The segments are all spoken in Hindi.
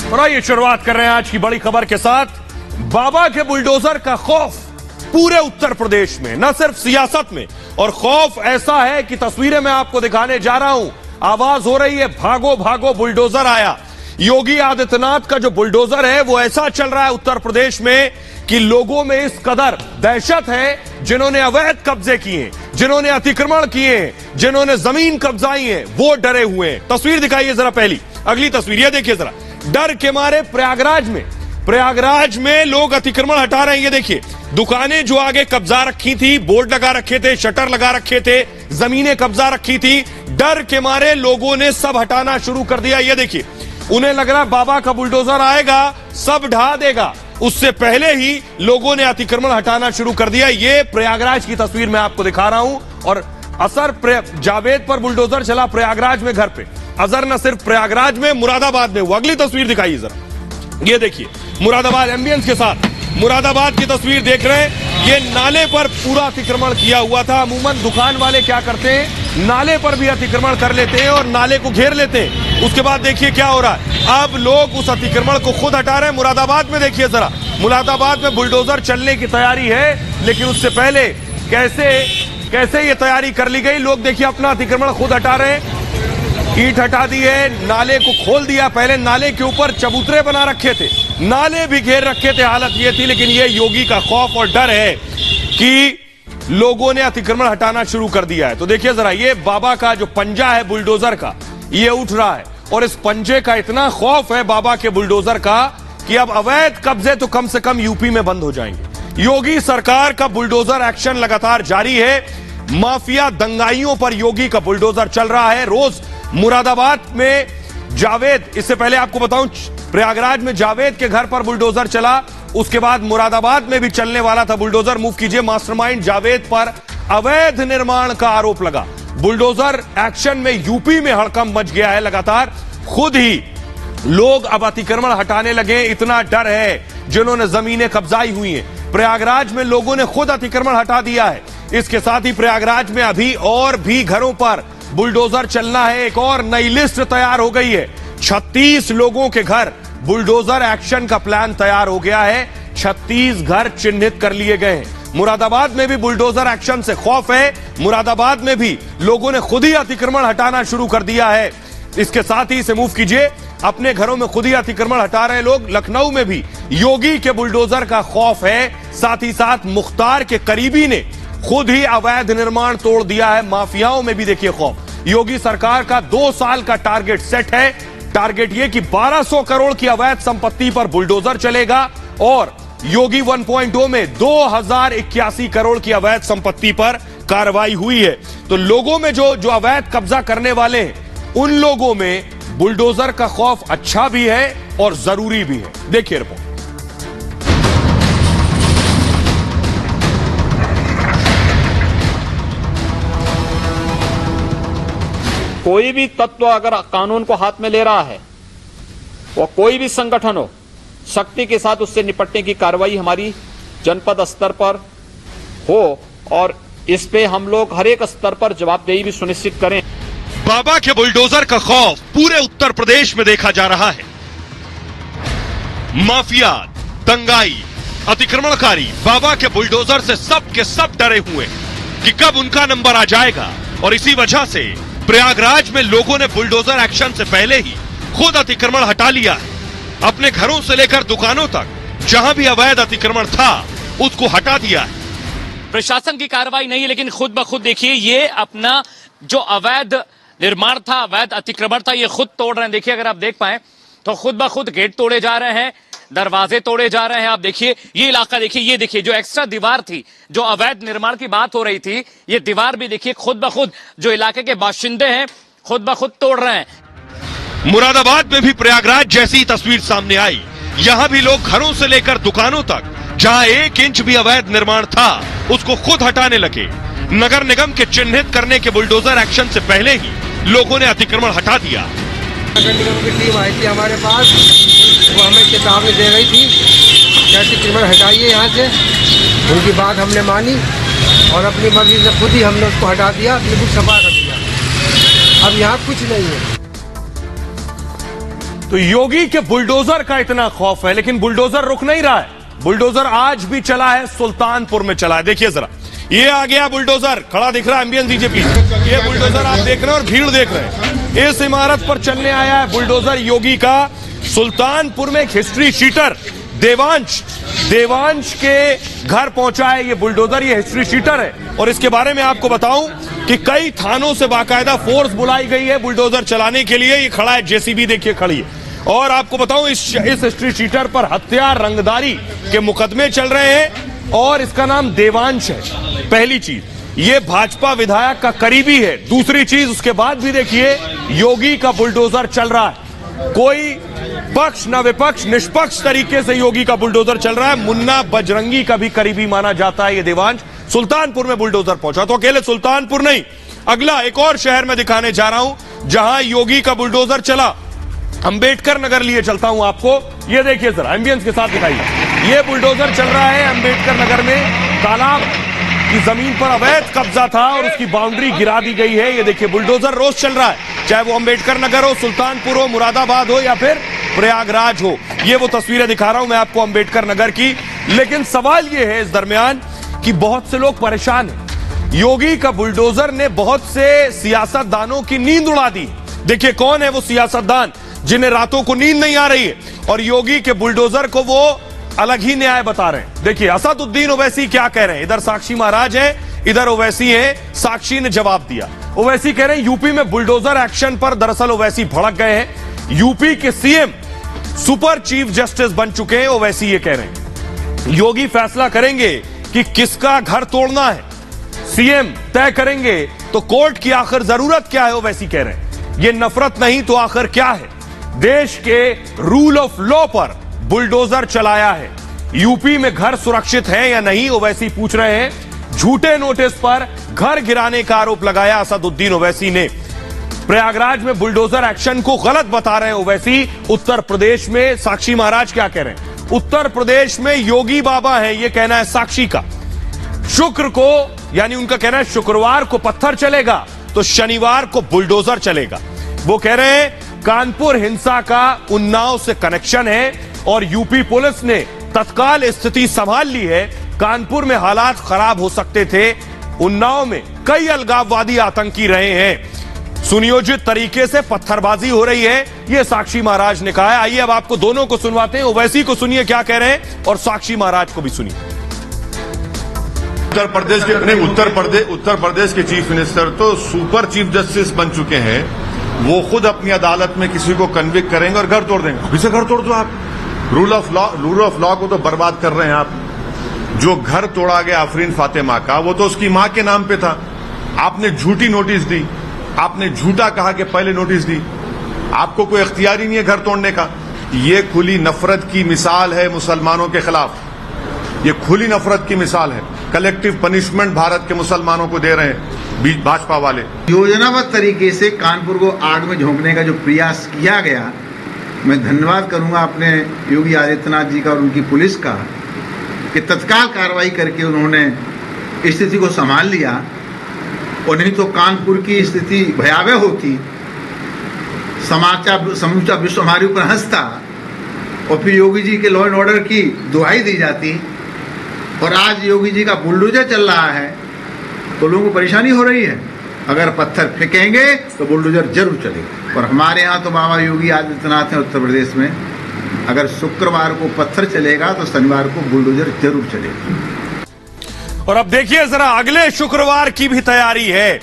और आइए शुरुआत कर रहे हैं आज की बड़ी खबर के साथ। बाबा के बुलडोजर का खौफ पूरे उत्तर प्रदेश में, न सिर्फ सियासत में, और खौफ ऐसा है कि तस्वीरें मैं आपको दिखाने जा रहा हूं। आवाज हो रही है भागो भागो बुलडोजर आया। योगी आदित्यनाथ का जो बुलडोजर है वो ऐसा चल रहा है उत्तर प्रदेश में कि लोगों में इस कदर दहशत है, जिन्होंने अवैध कब्जे किए, जिन्होंने अतिक्रमण किए, जिन्होंने जमीन कब्जाई है, वो डरे हुए हैं। तस्वीर दिखाइए जरा, पहली अगली तस्वीर ये देखिए जरा। डर के मारे प्रयागराज में लोग अतिक्रमण हटा रहे हैं। ये देखिए, दुकानें जो आगे कब्जा रखी थी, बोर्ड लगा रखे थे, शटर लगा रखे थे, जमीनें कब्जा रखी थी, डर के मारे लोगों ने सब हटाना शुरू कर दिया। ये देखिए, उन्हें लग रहा बाबा का बुलडोजर आएगा सब ढा देगा, उससे पहले ही लोगों ने अतिक्रमण हटाना शुरू कर दिया। ये प्रयागराज की तस्वीर मैं आपको दिखा रहा हूं। और असर जावेद पर बुलडोजर चला प्रयागराज में घर पे। असर न सिर्फ प्रयागराज में, मुरादाबाद में हुआ। अगली तस्वीर दिखाइए जरा, ये देखिए मुरादाबाद एम्बियंस के साथ मुरादाबाद की तस्वीर देख रहे हैं। ये नाले पर पूरा अतिक्रमण किया हुआ था। अमूमन दुकान वाले क्या करते हैं, नाले पर भी अतिक्रमण कर लेते हैं और नाले को घेर लेते हैं। उसके बाद देखिए क्या हो रहा है, अब लोग उस अतिक्रमण को खुद हटा रहे हैं। मुरादाबाद में देखिए जरा, मुरादाबाद में बुलडोजर चलने की तैयारी है, लेकिन उससे पहले कैसे ये तैयारी कर ली गई। लोग देखिए अपना अतिक्रमण खुद हटा रहे हैं, ईंट हटा दी है, नाले को खोल दिया। पहले नाले के ऊपर चबूतरे बना रखे थे, नाले भी घेर रखे थे, हालत ये थी। लेकिन ये योगी का खौफ और डर है कि लोगों ने अतिक्रमण हटाना शुरू कर दिया है। तो देखिए जरा, ये बाबा का जो पंजा है बुलडोजर का, ये उठ रहा है। और इस पंजे का इतना खौफ है बाबा के बुलडोजर का कि अब अवैध कब्जे तो कम से कम यूपी में बंद हो जाएंगे। योगी सरकार का बुलडोजर एक्शन लगातार जारी है। माफिया दंगाइयों पर योगी का बुलडोजर चल रहा है। रोज मुरादाबाद में जावेद, इससे पहले आपको बताऊं प्रयागराज में जावेद के घर पर बुलडोजर चला, उसके बाद मुरादाबाद में भी चलने वाला था बुलडोजर। मूव कीजिए, मास्टरमाइंड जावेद पर अवैध निर्माण का आरोप लगा। बुलडोजर एक्शन में यूपी में हड़कंप मच गया है लगातार। खुद ही लोग अब अतिक्रमण हटाने लगे, इतना डर है। जिन्होंने जमीनें कब्जाई हुई हैं, प्रयागराज में लोगों ने खुद अतिक्रमण हटा दिया है। इसके साथ ही प्रयागराज में अभी और भी घरों पर बुलडोजर चलना है। एक और नई लिस्ट तैयार हो गई है। 36 लोगों के घर बुलडोजर एक्शन का प्लान तैयार हो गया है। 36 घर चिन्हित कर लिए गए हैं। मुरादाबाद में भी बुलडोजर एक्शन से खौफ है। मुरादाबाद में भी लोगों ने खुद ही अतिक्रमण हटाना शुरू कर दिया है। इसके साथ ही इसे मूव कीजिए, अपने घरों में खुद ही अतिक्रमण हटा रहे लोग। लखनऊ में भी योगी के बुलडोजर का खौफ है। साथ ही साथ मुख्तार के करीबी ने खुद ही अवैध निर्माण तोड़ दिया है। माफियाओं में भी देखिए खौफ। योगी सरकार का 2 साल का टारगेट सेट है। टारगेट ये कि 1200 करोड़ की अवैध संपत्ति पर बुलडोजर चलेगा और योगी 1.0 में 2081 करोड़ की अवैध संपत्ति पर कार्रवाई हुई है। तो लोगों में जो अवैध कब्जा करने वाले हैं, उन लोगों में बुलडोजर का खौफ अच्छा भी है और जरूरी भी है। देखिए रिपोर्ट। कोई भी तत्व अगर कानून को हाथ में ले रहा है, वो कोई भी संगठन हो, शक्ति के साथ उससे निपटने की कार्रवाई हमारी जनपद स्तर पर हो और इस पे हम लोग हर एक स्तर पर जवाबदेही भी सुनिश्चित करें। बाबा के बुलडोजर का खौफ पूरे उत्तर प्रदेश में देखा जा रहा है। माफिया, दंगाई, अतिक्रमणकारी बाबा के बुलडोजर से सब के सब डरे हुए कि कब उनका नंबर आ जाएगा। और इसी वजह से प्रयागराज में लोगों ने बुलडोजर एक्शन से पहले ही खुद अतिक्रमण हटा लिया है। अपने घरों से लेकर दुकानों तक जहां भी अवैध अतिक्रमण था उसको हटा दिया है। प्रशासन की कार्रवाई नहीं, लेकिन खुद ब खुद देखिए ये अपना जो अवैध निर्माण था, अवैध अतिक्रमण था, ये खुद तोड़ रहे हैं। देखिए अगर आप देख पाए तो खुद ब खुद गेट तोड़े जा रहे हैं, दरवाजे तोड़े जा रहे हैं। आप देखिए ये इलाका देखिए, ये देखिए जो एक्स्ट्रा दीवार थी, जो अवैध निर्माण की बात हो रही थी, ये दीवार भी देखिए खुद ब खुद जो इलाके के बाशिंदे हैं खुद ब खुद तोड़ रहे हैं। मुरादाबाद में भी प्रयागराज जैसी तस्वीर सामने आई। यहां भी लोग घरों से लेकर दुकानों तक जहां 1 इंच भी अवैध निर्माण था उसको खुद हटाने लगे। नगर निगम के चिन्हित करने के बुलडोजर एक्शन से पहले ही लोगों ने अतिक्रमण हटा दिया। नगर निगम की टीम आई थी हमारे पास, वो हमें चेतावनी दे रही थी कि अतिक्रमण हटाइए यहाँ से। उनकी बात हमने मानी और अपनी मर्जी से खुद ही हमने उसको हटा दिया, बिल्कुल सफा कर दिया। अब यहाँ कुछ नहीं है। तो योगी के बुलडोजर का इतना खौफ है, लेकिन बुलडोजर रुक नहीं रहा है। बुलडोजर आज भी चला है, सुल्तानपुर में चला है। देखिए जरा, ये आ गया बुलडोजर, खड़ा दिख रहा है, एम्बियंस दीजिए प्लीज। ये बुलडोजर आप देख रहे हैं और भीड़ देख रहे हैं। इस इमारत पर चलने आया है बुलडोजर योगी का। सुल्तानपुर में एक हिस्ट्री शीटर देवांश के घर पहुंचा है ये बुलडोजर। ये हिस्ट्री शीटर है और इसके बारे में आपको बताऊं कि कई थानों से बाकायदा फोर्स बुलाई गई है बुलडोजर चलाने के लिए। ये खड़ा है, जेसीबी देखिए खड़ी है। और आपको बताऊं इस हिस्ट्री शीटर पर हत्या, रंगदारी के मुकदमे चल रहे हैं और इसका नाम देवांश है। पहली चीज, ये भाजपा विधायक का करीबी है। दूसरी चीज, उसके बाद भी देखिए योगी का बुलडोजर चल रहा है। कोई पक्ष न विपक्ष, निष्पक्ष तरीके से योगी का बुलडोजर चल रहा है। मुन्ना बजरंगी का भी करीबी माना जाता है ये देवांश। सुल्तानपुर में बुलडोजर पहुंचा। तो अकेले सुल्तानपुर नहीं, अगला एक और शहर में दिखाने जा रहा हूं जहां योगी का बुलडोजर चला। अंबेडकर नगर लिए चलता हूं आपको। ये देखिए जरा, एम्बियंस के साथ दिखाइए। ये बुलडोजर चल रहा है अंबेडकर नगर में। तालाब की जमीन पर अवैध कब्जा था और उसकी बाउंड्री गिरा दी गई है। ये देखिए बुलडोजर रोज चल रहा है, चाहे वो अंबेडकर नगर हो, सुल्तानपुर हो, मुरादाबाद हो या फिर प्रयागराज हो। ये वो तस्वीरें दिखा रहा हूं मैं आपको अंबेडकर नगर की। लेकिन सवाल ये है इस दरमियान कि बहुत से लोग परेशान हैं। योगी का बुलडोजर ने बहुत से सियासतदानों की नींद उड़ा दी। देखिए कौन है वो सियासतदान जिन्हें रातों को नींद नहीं आ रही है और योगी के बुलडोजर को वो अलग ही न्याय बता रहे हैं। देखिए असदुद्दीन ओवैसी क्या कह रहे हैं। इधर साक्षी महाराज है, इधर ओवैसी है। साक्षी ने जवाब दिया। ओवैसी कह रहे हैं यूपी में बुलडोजर एक्शन पर दरअसल ओवैसी भड़क गए हैं। यूपी के सीएम सुपर चीफ जस्टिस बन चुके हैं, ओवैसी ये कह रहे हैं। योगी फैसला करेंगे कि किसका घर तोड़ना है, सीएम तय करेंगे। तो कोर्ट की आखिर जरूरत क्या है, ओवैसी कह रहे हैं। ये नफरत नहीं तो आखिर क्या है। देश के रूल ऑफ लॉ पर बुलडोजर चलाया है। यूपी में घर सुरक्षित है या नहीं, ओवैसी पूछ रहे हैं। झूठे नोटिस पर घर गिराने का आरोप लगाया असदुद्दीन ओवैसी ने। प्रयागराज में बुलडोजर एक्शन को गलत बता रहे हैं ओवैसी। उत्तर प्रदेश में साक्षी महाराज क्या कह रहे हैं। उत्तर प्रदेश में योगी बाबा है, यह कहना है साक्षी का। शुक्र को, यानी उनका कहना है शुक्रवार को पत्थर चलेगा तो शनिवार को बुलडोजर चलेगा। वो कह रहे हैं कानपुर हिंसा का उन्नाव से कनेक्शन है और यूपी पुलिस ने तत्काल स्थिति संभाल ली है। कानपुर में हालात खराब हो सकते थे। उन्नाव में कई अलगाववादी आतंकी रहे हैं। सुनियोजित तरीके से पत्थरबाजी हो रही है, यह साक्षी महाराज ने कहा है। आइए अब आपको दोनों को सुनवाते हैं। ओवैसी को सुनिए क्या कह रहे हैं और साक्षी महाराज को भी सुनिए। उत्तर प्रदेश के चीफ मिनिस्टर तो सुपर चीफ जस्टिस बन चुके हैं। वो खुद अपनी अदालत में किसी को कन्विक्ट करेंगे और घर तोड़ देंगे। अभी से घर तोड़ दो आप। रूल ऑफ लॉ को तो बर्बाद कर रहे हैं आप। जो घर तोड़ा गया आफरीन फातिमा का, वो तो उसकी मां के नाम पे था। आपने झूठी नोटिस दी, आपने झूठा कहा कि पहले नोटिस दी। आपको कोई इख्तियार ही नहीं है घर तोड़ने का। ये खुली नफरत की मिसाल है मुसलमानों के खिलाफ। ये खुली नफरत की मिसाल है। कलेक्टिव पनिशमेंट भारत के मुसलमानों को दे रहे हैं भाजपा वाले। योजनाबद्ध तरीके से कानपुर को आग में झोंकने का जो प्रयास किया गया, मैं धन्यवाद करूंगा अपने योगी आदित्यनाथ जी का और उनकी पुलिस का कि तत्काल कार्रवाई करके उन्होंने स्थिति को संभाल लिया। और नहीं तो कानपुर की स्थिति भयावह होती, समूचा विश्व हमारे ऊपर हंसता और फिर योगी जी के लॉ एंड ऑर्डर की दुहाई दी जाती। और आज योगी जी का बुलडोजर चल रहा है तो लोगों को परेशानी हो रही है। अगर पत्थर फेंकेंगे तो बुलडोजर जरूर चलेगा। और हमारे यहाँ तो बाबा योगी आदित्यनाथ हैं उत्तर प्रदेश में, अगर शुक्रवार को पत्थर चलेगा तो शनिवार को बुलडोजर जरूर चलेगा। और अब देखिए जरा, अगले शुक्रवार की भी तैयारी है।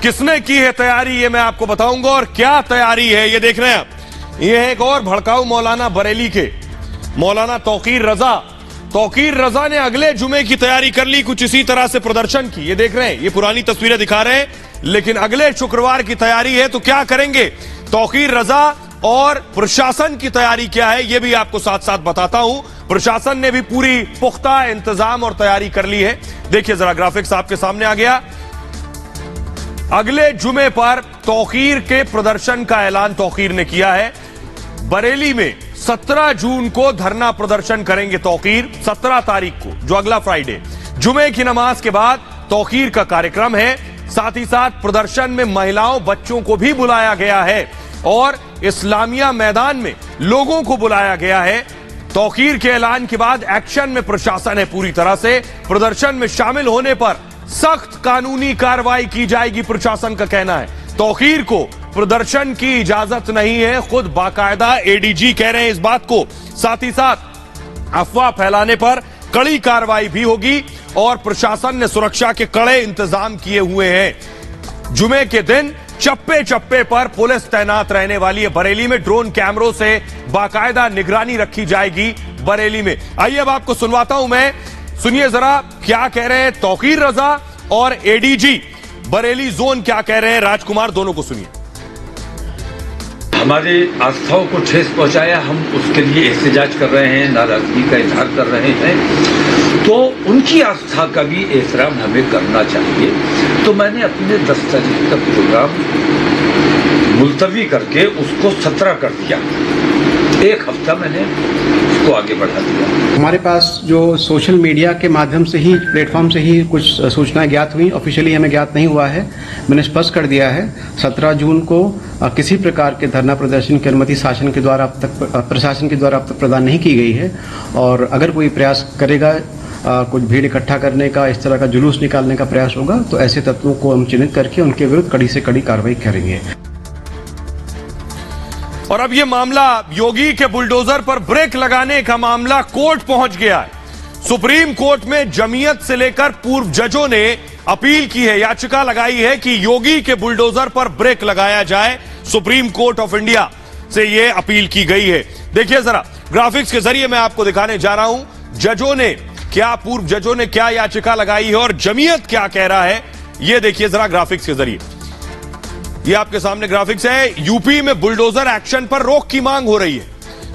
किसने की है तैयारी, ये मैं आपको बताऊंगा। और क्या तैयारी है ये देख रहे हैं आप। ये है एक और भड़काऊ मौलाना बरेली के, मौलाना तौकीर रजा। तौकीर रजा ने अगले जुमे की तैयारी कर ली, कुछ इसी तरह से प्रदर्शन की। ये देख रहे हैं, ये पुरानी तस्वीरें दिखा रहे हैं, लेकिन अगले शुक्रवार की तैयारी है। तो क्या करेंगे तौकीर रजा और प्रशासन की तैयारी क्या है, ये भी आपको साथ साथ बताता हूं। प्रशासन ने भी पूरी पुख्ता इंतजाम और तैयारी कर ली है। देखिए जरा, ग्राफिक्स आपके सामने आ गया। अगले जुमे पर तौकीर के प्रदर्शन का ऐलान तौकीर ने किया है। बरेली में 17 जून को धरना प्रदर्शन करेंगे तौकीर। 17 तारीख को, जो अगला फ्राइडे, जुमे की नमाज के बाद तौकीर का कार्यक्रम है। साथ ही साथ प्रदर्शन में महिलाओं, बच्चों को भी बुलाया गया है। और इस्लामिया मैदान में लोगों को बुलाया गया है। तौकीर के ऐलान के बाद एक्शन में प्रशासन है पूरी तरह से। प्रदर्शन में शामिल होने पर सख्त कानूनी कार्रवाई की जाएगी, प्रशासन का कहना है। तौकीर को प्रदर्शन की इजाजत नहीं है, खुद बाकायदा एडीजी कह रहे हैं इस बात को। साथ ही साथ अफवाह फैलाने पर कड़ी कार्रवाई भी होगी और प्रशासन ने सुरक्षा के कड़े इंतजाम किए हुए हैं। जुमे के दिन चप्पे चप्पे पर पुलिस तैनात रहने वाली है। बरेली में ड्रोन कैमरों से बाकायदा निगरानी रखी जाएगी बरेली में। आइए अब आपको सुनवाता हूं मैं, सुनिए जरा क्या कह रहे हैं तौकीर रजा और एडीजी बरेली जोन क्या कह रहे हैं। राजकुमार, दोनों को सुनिए। हमारी आस्थाओं को ठेस पहुंचाया, हम उसके लिए एहतजाज कर रहे हैं, नाराजगी का इजहार कर रहे हैं, तो उनकी आस्था का भी एहतराम हमें करना चाहिए। तो मैंने अपने 10 तारीख का प्रोग्राम मुलतवी करके उसको 17 कर दिया। एक हफ्ता मैंने उसको आगे बढ़ा दिया। हमारे पास जो सोशल मीडिया के माध्यम से ही, प्लेटफॉर्म से ही कुछ सूचनाएं ज्ञात हुई, ऑफिशियली हमें ज्ञात नहीं हुआ है। मैंने स्पष्ट कर दिया है 17 जून को किसी प्रकार के धरना प्रदर्शन की अनुमति प्रशासन के द्वारा अब तक प्रदान नहीं की गई है। और अगर कोई प्रयास करेगा कुछ भीड़ इकट्ठा करने का, इस तरह का जुलूस निकालने का प्रयास होगा, तो ऐसे तत्वों को हम चिन्हित करके उनके विरुद्ध कड़ी से कड़ी कार्रवाई करेंगे। और अब यह मामला योगी के बुलडोजर पर ब्रेक लगाने का मामला कोर्ट पहुंच गया है। सुप्रीम कोर्ट में जमीयत से लेकर पूर्व जजों ने अपील की है, याचिका लगाई है कि योगी के बुलडोजर पर ब्रेक लगाया जाए। सुप्रीम कोर्ट ऑफ इंडिया से यह अपील की गई है। देखिए जरा ग्राफिक्स के जरिए मैं आपको दिखाने जा रहा हूं जजों ने क्या, पूर्व जजों ने क्या याचिका लगाई है और जमीयत क्या कह रहा है। यह देखिए जरा ग्राफिक्स के जरिए। ये आपके सामने ग्राफिक्स है। यूपी में बुलडोजर एक्शन पर रोक की मांग हो रही है।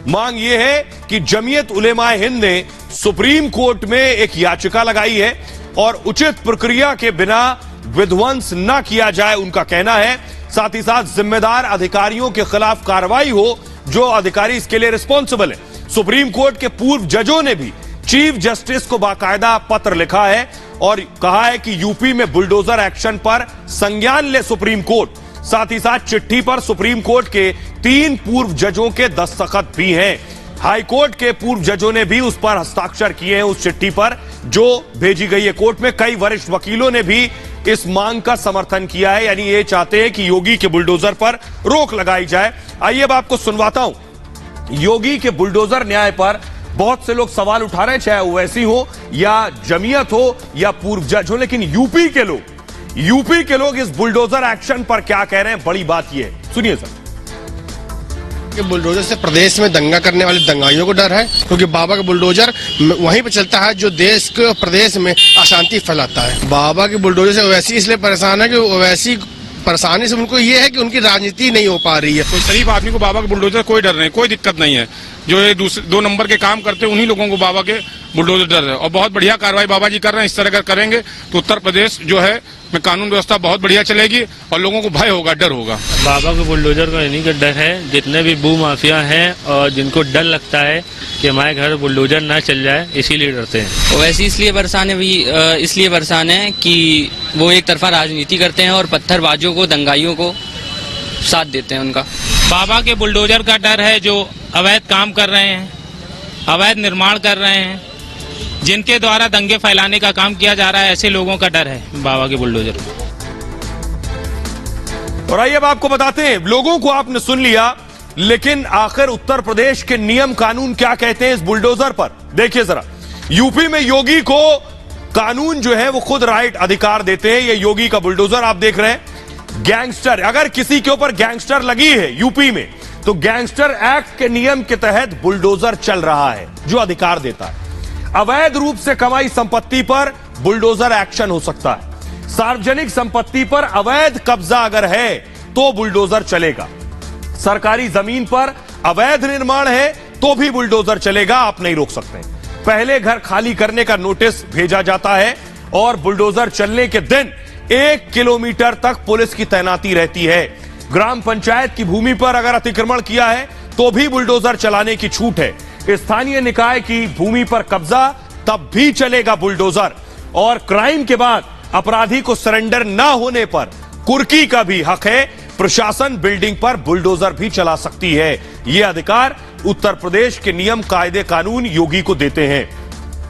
मांग यह है कि जमीयत उलेमाए हिंद ने सुप्रीम कोर्ट में एक याचिका लगाई है और उचित प्रक्रिया के बिना विध्वंस न किया जाए, उनका कहना है। साथ ही साथ जिम्मेदार अधिकारियों के खिलाफ कार्रवाई हो जो अधिकारी इसके लिए रिस्पॉन्सिबल है। सुप्रीम कोर्ट के पूर्व जजों ने भी चीफ जस्टिस को बाकायदा पत्र लिखा है और कहा है कि यूपी में बुलडोजर एक्शन पर संज्ञान ले सुप्रीम कोर्ट। साथ ही साथ चिट्ठी पर सुप्रीम कोर्ट के 3 पूर्व जजों के दस्तखत भी हैं। हाई कोर्ट के पूर्व जजों ने भी उस पर हस्ताक्षर किए हैं, उस चिट्ठी पर जो भेजी गई है कोर्ट में। कई वरिष्ठ वकीलों ने भी इस मांग का समर्थन किया है, यानी ये चाहते हैं कि योगी के बुलडोजर पर रोक लगाई जाए। आइए अब आपको सुनवाता हूं योगी के बुलडोजर न्याय पर। बहुत से लोग सवाल उठा रहे हैं, चाहे ओवैसी हो या जमीयत हो या पूर्व जज हो, लेकिन यूपी के लोग इस बुलडोजर एक्शन पर क्या कह रहे हैं, बड़ी बात यह है। सुनिए सर। कि बुलडोजर से प्रदेश में दंगा करने वाले दंगाइयों को डर है, क्योंकि बाबा का बुलडोजर वहीं पे चलता है जो देश के प्रदेश में अशांति फैलाता है। बाबा के बुलडोजर से ओवैसी इसलिए परेशान है कि ओवैसी परेशानी से उनको ये है कि उनकी राजनीति नहीं हो पा रही है। कोई शरीफ आदमी को बाबा के बुलडोजर कोई डर नहीं, कोई दिक्कत नहीं है। जो ये 2 नंबर के काम करते हैं उन्हीं लोगों को बाबा के बुलडोजर डर है। और बहुत बढ़िया कार्रवाई बाबा जी कर रहे हैं। इस तरह अगर करेंगे तो उत्तर प्रदेश जो है में कानून व्यवस्था बहुत बढ़िया चलेगी और लोगों को भय होगा, डर होगा। बाबा के बुलडोजर का इन्हीं का डर है। जितने भी भू माफिया हैं और जिनको डर लगता है कि हमारे घर बुलडोजर ना चल जाए, इसीलिए डरते हैं। वैसे इसलिए परेशान है कि वो एक तरफा राजनीति करते हैं और पत्थरबाजों को, दंगाइयों को साथ देते हैं उनका। बाबा के बुलडोजर का डर है जो अवैध काम कर रहे हैं, अवैध निर्माण कर रहे हैं, जिनके द्वारा दंगे फैलाने का काम किया जा रहा है, ऐसे लोगों का डर है बाबा के बुलडोजर। और आइए अब आपको बताते हैं, लोगों को आपने सुन लिया, लेकिन आखिर उत्तर प्रदेश के नियम कानून क्या कहते हैं इस बुलडोजर पर। देखिए जरा, यूपी में योगी को कानून जो है वो खुद राइट अधिकार देते हैं। ये योगी का बुलडोजर आप देख रहे हैं। गैंगस्टर, अगर किसी के ऊपर गैंगस्टर लगी है यूपी में, तो गैंगस्टर एक्ट के नियम के तहत बुलडोजर चल रहा है जो अधिकार देता है। अवैध रूप से कमाई संपत्ति पर बुलडोजर एक्शन हो सकता है। सार्वजनिक संपत्ति पर अवैध कब्जा अगर है तो बुलडोजर चलेगा। सरकारी जमीन पर अवैध निर्माण है तो भी बुलडोजर चलेगा, आप नहीं रोक सकते। पहले घर खाली करने का नोटिस भेजा जाता है और बुलडोजर चलने के दिन 1 किलोमीटर तक पुलिस की तैनाती रहती है। ग्राम पंचायत की भूमि पर अगर अतिक्रमण किया है तो भी बुलडोजर चलाने की छूट है। स्थानीय निकाय की भूमि पर कब्जा, तब भी चलेगा बुलडोजर। और क्राइम के बाद अपराधी को सरेंडर ना होने पर कुर्की का भी हक है। प्रशासन बिल्डिंग पर बुलडोजर भी चला सकती है। यह अधिकार उत्तर प्रदेश के नियम कायदे कानून योगी को देते हैं।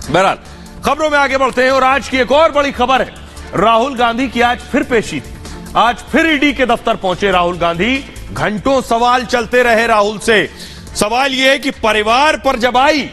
बहरहाल खबरों में आगे बढ़ते हैं और आज की एक और बड़ी खबर है, राहुल गांधी की आज फिर पेशी थी। आज फिर ईडी के दफ्तर पहुंचे राहुल गांधी। घंटों सवाल चलते रहे राहुल से। सवाल यह है कि परिवार पर जब आई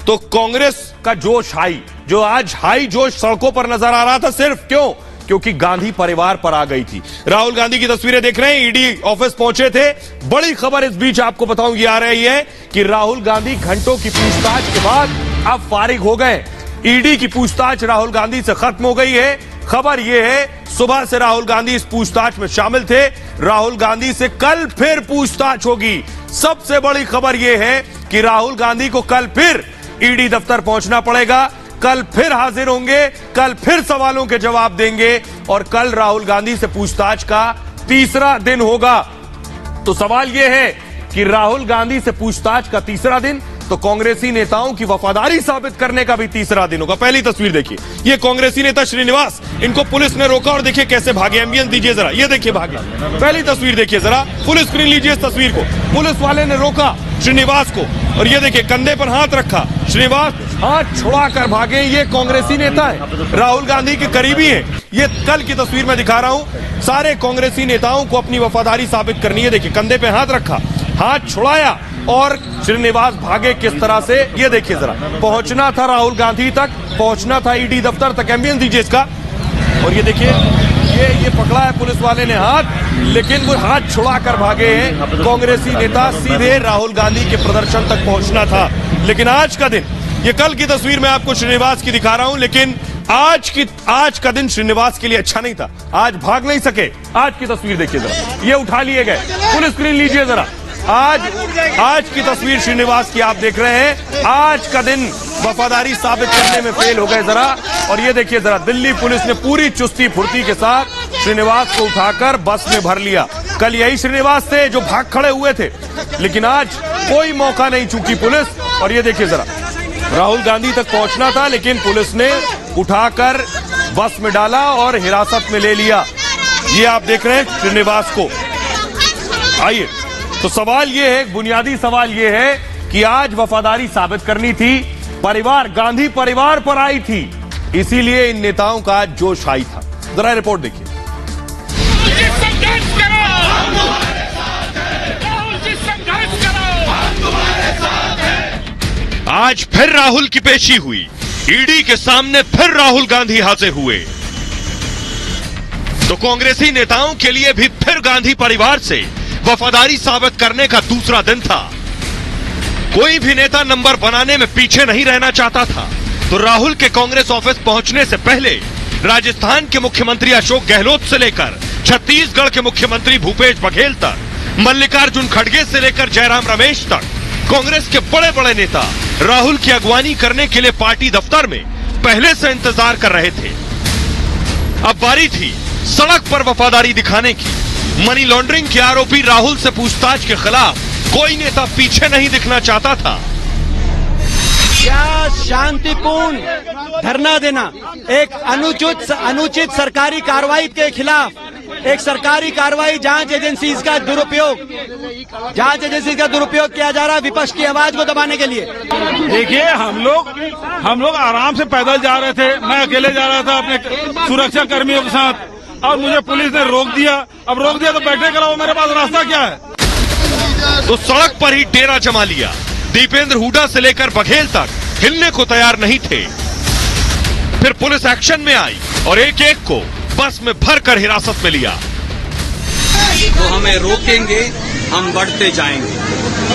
तो कांग्रेस का जोश हाई, जो आज हाई जोश सड़कों पर नजर आ रहा था, सिर्फ क्यों? क्योंकि गांधी परिवार पर आ गई थी। राहुल गांधी की तस्वीरें देख रहे हैं, ईडी ऑफिस पहुंचे थे। बड़ी खबर इस बीच आपको बताऊं ये आ रही है कि राहुल गांधी घंटों की पूछताछ के बाद अब फारिग हो गए। ईडी की पूछताछ राहुल गांधी से खत्म हो गई है। खबर यह है सुबह से राहुल गांधी इस पूछताछ में शामिल थे। राहुल गांधी से कल फिर पूछताछ होगी। सबसे बड़ी खबर यह है कि राहुल गांधी को कल फिर ईडी दफ्तर पहुंचना पड़ेगा। कल फिर हाजिर होंगे, कल फिर सवालों के जवाब देंगे और कल राहुल गांधी से पूछताछ का तीसरा दिन होगा। तो सवाल यह है कि राहुल गांधी से पूछताछ का तीसरा दिन तो कांग्रेसी नेताओं की वफादारी साबित करने का भी तीसरा दिन होगा। पहली तस्वीर देखिए, ये कांग्रेसी नेता श्रीनिवास, इनको पुलिस ने रोका और देखिए कैसे भागे। एम्बियंस दीजिए जरा, ये देखिए भागे। पहली तस्वीर देखिए जरा, फुल स्क्रीन लीजिए इस तस्वीर को। पुलिस वाले ने रोका श्रीनिवास को और ये देखिए कंधे पर हाथ रखा, श्रीनिवास हाथ छुड़ाकर भागे। ये कांग्रेसी नेता है, राहुल गांधी के करीबी है। ये कल की तस्वीर में दिखा रहा हूं। सारे कांग्रेसी नेताओं को अपनी वफादारी साबित करनी है। देखिए कंधे पे हाथ रखा, हाथ छुड़ाया और श्रीनिवास भागे किस तरह से, ये देखिए जरा। पहुंचना था राहुल गांधी तक, पहुंचना था ईडी दफ्तर तक। एम्बियंस दीजिए इसका। और ये देखिए ये पकड़ा है पुलिस वाले ने हाथ, लेकिन वो हाथ छुड़ा कर भागे हैं। कांग्रेसी नेता सीधे राहुल गांधी के प्रदर्शन तक पहुंचना था। लेकिन आज का दिन, ये कल की तस्वीर मैं आपको श्रीनिवास की दिखा रहा हूं, लेकिन आज का दिन श्रीनिवास के लिए अच्छा नहीं था। आज भाग नहीं सके। आज की तस्वीर देखिए जरा, ये उठा लिए गए। फुल स्क्रीन लीजिए जरा। आज की तस्वीर श्रीनिवास की आप देख रहे हैं। आज का दिन वफादारी साबित करने में फेल हो गए जरा। और ये देखिए जरा, दिल्ली पुलिस ने पूरी चुस्ती फुर्ती के साथ श्रीनिवास को उठाकर बस में भर लिया। कल यही श्रीनिवास थे जो भाग खड़े हुए थे, लेकिन आज कोई मौका नहीं चूकी पुलिस। और ये देखिए जरा, राहुल गांधी तक पहुंचना था लेकिन पुलिस ने उठाकर बस में डाला और हिरासत में ले लिया। ये आप देख रहे हैं श्रीनिवास को। आइए, तो सवाल ये है, बुनियादी सवाल ये है कि आज वफादारी साबित करनी थी। परिवार, गांधी परिवार पर आई थी, इसीलिए इन नेताओं का जोश हाई था। जरा रिपोर्ट देखिए। आज फिर राहुल की पेशी हुई। ईडी के सामने फिर राहुल गांधी हाजिर हुए। तो कांग्रेसी नेताओं के लिए भी फिर गांधी परिवार से वफादारी साबित करने का दूसरा दिन था। कोई भी नेता नंबर बनाने में पीछे नहीं रहना चाहता था। तो राहुल के कांग्रेस ऑफिस पहुंचने से पहले राजस्थान के मुख्यमंत्री अशोक गहलोत से लेकर छत्तीसगढ़ के मुख्यमंत्री भूपेश बघेल तक, मल्लिकार्जुन खड़गे से लेकर जयराम रमेश तक कांग्रेस के बड़े बड़े नेता राहुल की अगवानी करने के लिए पार्टी दफ्तर में पहले से इंतजार कर रहे थे। अब बारी थी सड़क पर वफादारी दिखाने की। मनी लॉन्ड्रिंग के आरोपी राहुल से पूछताछ के खिलाफ कोई नेता पीछे नहीं दिखना चाहता था। क्या शांतिपूर्ण धरना देना, एक अनुचित सरकारी कार्रवाई के खिलाफ, एक सरकारी कार्रवाई जांच एजेंसी का दुरुपयोग किया जा रहा है विपक्ष की आवाज को दबाने के लिए। देखिए, हम लोग आराम से पैदल जा रहे थे। मैं अकेले जा रहा था अपने सुरक्षा कर्मियों के साथ, और मुझे पुलिस ने रोक दिया। अब रोक दिया तो बैठने के अलावा मेरे पास रास्ता क्या है? तो सड़क पर ही डेरा जमा लिया। दीपेंद्र हुड्डा से लेकर बघेल तक हिलने को तैयार नहीं थे। फिर पुलिस एक्शन में आई और एक एक को बस में भरकर हिरासत में लिया। तो हमें रोकेंगे, हम बढ़ते जाएंगे।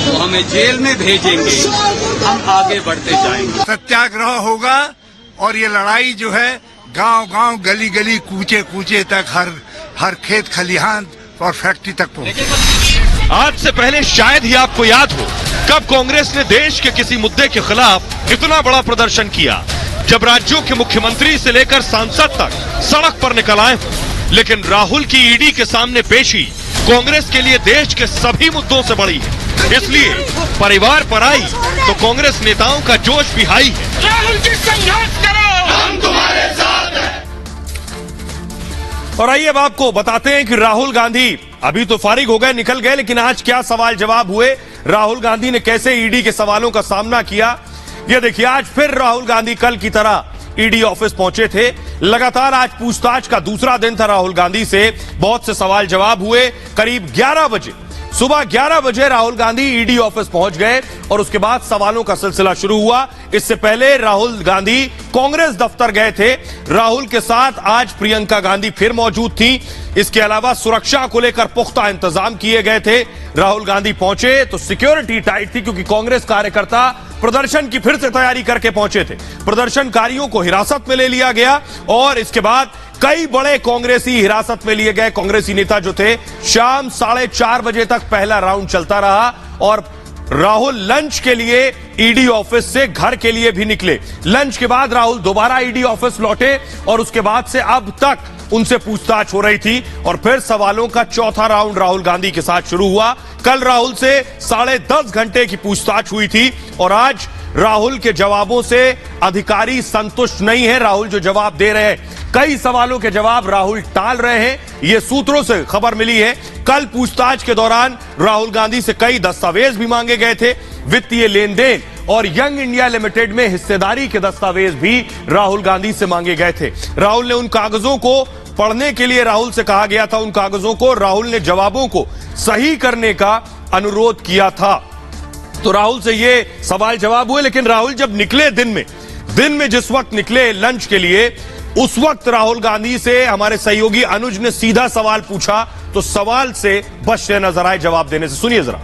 तो हमें जेल में भेजेंगे, हम आगे बढ़ते जाएंगे। सत्याग्रह होगा और ये लड़ाई जो है गांव-गांव, गली-गली, कूचे-कूचे तक, हर खेत खलिहान और फैक्ट्री तक पहुंचे। आज से पहले शायद ही आपको याद हो कब कांग्रेस ने देश के किसी मुद्दे के खिलाफ इतना बड़ा प्रदर्शन किया, जब राज्यों के मुख्यमंत्री से लेकर सांसद तक सड़क पर निकल आए। लेकिन राहुल की ईडी के सामने पेशी कांग्रेस के लिए देश के सभी मुद्दों से बड़ी है। इसलिए परिवार पर आई तो कांग्रेस नेताओं का जोश भी हाई है। राहुल जी, संघर्ष करो, हम तुम्हारे साथ हैं। और आइए अब आपको बताते हैं कि राहुल गांधी अभी तो फारिग हो गए, निकल गए, लेकिन आज क्या सवाल जवाब हुए, राहुल गांधी ने कैसे ईडी के सवालों का सामना किया। ये देखिए, आज फिर राहुल गांधी कल की तरह ईडी ऑफिस पहुंचे थे। लगातार आज पूछताछ का दूसरा दिन था राहुल गांधी से। बहुत से सवाल जवाब हुए। करीब 11 बजे, सुबह 11 बजे राहुल गांधी ईडी ऑफिस पहुंच गए और उसके बाद सवालों का सिलसिला शुरू हुआ। इससे पहले राहुल गांधी कांग्रेस दफ्तर गए थे। राहुल के साथ आज प्रियंका गांधी फिर मौजूद थी। इसके अलावा सुरक्षा को लेकर पुख्ता इंतजाम किए गए थे। राहुल गांधी पहुंचे तो सिक्योरिटी टाइट थी, क्योंकि कांग्रेस कार्यकर्ता प्रदर्शन की फिर से तैयारी करके पहुंचे थे। प्रदर्शनकारियों को हिरासत में ले लिया गया और इसके बाद कई बड़े कांग्रेसी हिरासत में लिए गए। कांग्रेसी नेता जो थे, शाम 4:30 बजे तक पहला राउंड चलता रहा और राहुल लंच के लिए ईडी ऑफिस से घर के लिए भी निकले। लंच के बाद राहुल दोबारा ईडी ऑफिस लौटे और उसके बाद से अब तक उनसे पूछताछ हो रही थी और फिर सवालों का चौथा राउंड राहुल गांधी के साथ शुरू हुआ। कल राहुल से 10.5 घंटे की पूछताछ हुई थी और आज राहुल के जवाबों से अधिकारी संतुष्ट नहीं है। राहुल जो जवाब दे रहे हैं, कई सवालों के जवाब राहुल टाल रहे हैं, यह सूत्रों से खबर मिली है। कल पूछताछ के दौरान राहुल गांधी से कई दस्तावेज भी मांगे गए थे। वित्तीय लेन देन और यंग इंडिया लिमिटेड में हिस्सेदारी के दस्तावेज भी राहुल गांधी से मांगे गए थे। राहुल ने उन कागजों को पढ़ने के लिए राहुल से कहा गया था। उन कागजों को राहुल ने जवाबों को सही करने का अनुरोध किया था। तो राहुल से ये सवाल जवाब हुए, लेकिन राहुल जब निकले दिन में जिस वक्त निकले लंच के लिए, उस वक्त राहुल गांधी से हमारे सहयोगी अनुज ने सीधा सवाल पूछा तो सवाल से बचते नजर आए जवाब देने से। सुनिए जरा।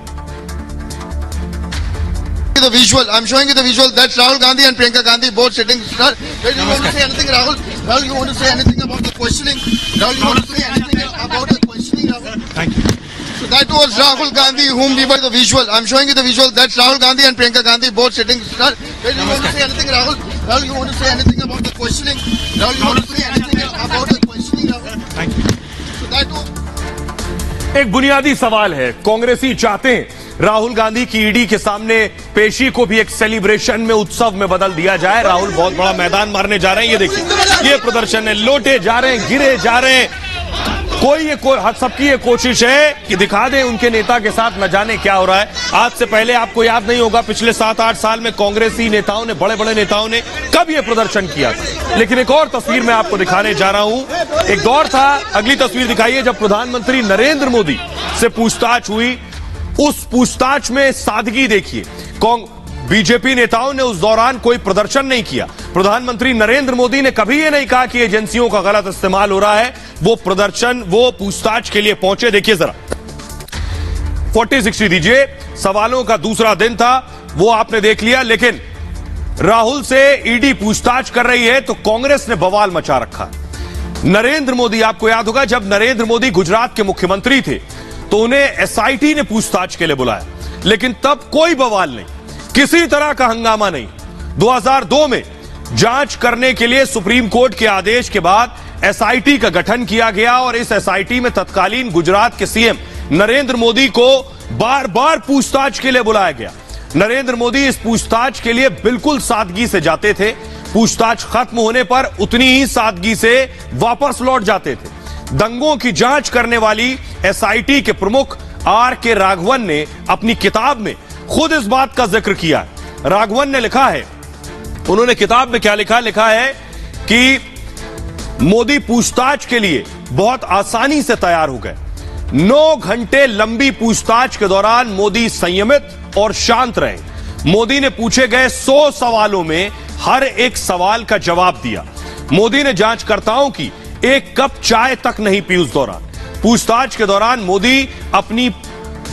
The visual. I'm showing you the visual. That's Rahul Gandhi and Priyanka Gandhi both sitting. Sir, do you want to say anything, Rahul? Rahul, you want to say anything about the questioning? Rahul, you want to say anything about the questioning, Rahul? Thank you. So that was Rahul Gandhi, whom we were the visual. I'm showing you the visual. That's Rahul Gandhi and Priyanka Gandhi both sitting. Sir, do you want to say anything, Rahul? Rahul, you want to say anything about the questioning? Rahul, you want to say anything about the questioning, Rahul? Thank you. So that was. एक बुनियादी सवाल है, कांग्रेसी चाहते हैं राहुल गांधी की ईडी के सामने पेशी को भी एक सेलिब्रेशन में, उत्सव में बदल दिया जाए। राहुल बहुत बड़ा मैदान मारने जा रहे हैं। ये देखिए, ये प्रदर्शन है, लोटे जा रहे हैं, गिरे जा रहे हैं। सबकी ये कोशिश है कि दिखा दें उनके नेता के साथ न जाने क्या हो रहा है। आज से पहले आपको याद नहीं होगा, पिछले 7-8 साल में कांग्रेसी नेताओं ने, बड़े बड़े नेताओं ने कब ये प्रदर्शन किया था। लेकिन एक और तस्वीर मैं आपको दिखाने जा रहा हूं। एक दौर था, अगली तस्वीर दिखाइए, जब प्रधानमंत्री नरेंद्र मोदी से पूछताछ हुई। उस पूछताछ में सादगी देखिए। बीजेपी नेताओं ने उस दौरान कोई प्रदर्शन नहीं किया। प्रधानमंत्री नरेंद्र मोदी ने कभी यह नहीं कहा कि एजेंसियों का गलत इस्तेमाल हो रहा है। वो पूछताछ के लिए पहुंचे। देखिए जरा, 40-60 दीजिए। सवालों का दूसरा दिन था, वो आपने देख लिया। लेकिन राहुल से ईडी पूछताछ कर रही है तो कांग्रेस ने बवाल मचा रखा। नरेंद्र मोदी, आपको याद होगा, जब नरेंद्र मोदी गुजरात के मुख्यमंत्री थे तो उन्हें एसआईटी ने पूछताछ के लिए बुलाया, लेकिन तब कोई बवाल नहीं, किसी तरह का हंगामा नहीं। 2002 में जांच करने के लिए सुप्रीम कोर्ट के आदेश के बाद एसआईटी का गठन किया गया और इस एसआईटी में तत्कालीन गुजरात के सीएम नरेंद्र मोदी को बार बार पूछताछ के लिए बुलाया गया। नरेंद्र मोदी इस पूछताछ के लिए बिल्कुल सादगी से जाते थे। पूछताछ खत्म होने पर उतनी ही सादगी से वापस लौट जाते थे। दंगों की जांच करने वाली एसआईटी के प्रमुख आर.के. राघवन ने अपनी किताब में खुद इस बात का जिक्र किया। राघवन ने लिखा है, उन्होंने किताब में क्या लिखा है कि मोदी पूछताछ के लिए बहुत आसानी से तैयार हो गए। 9 घंटे लंबी पूछताछ के दौरान मोदी संयमित और शांत रहे। मोदी ने पूछे गए 100 सवालों में हर एक सवाल का जवाब दिया। मोदी ने जांचकर्ताओं की एक कप चाय तक नहीं पी उस दौरान। पूछताछ के दौरान मोदी अपनी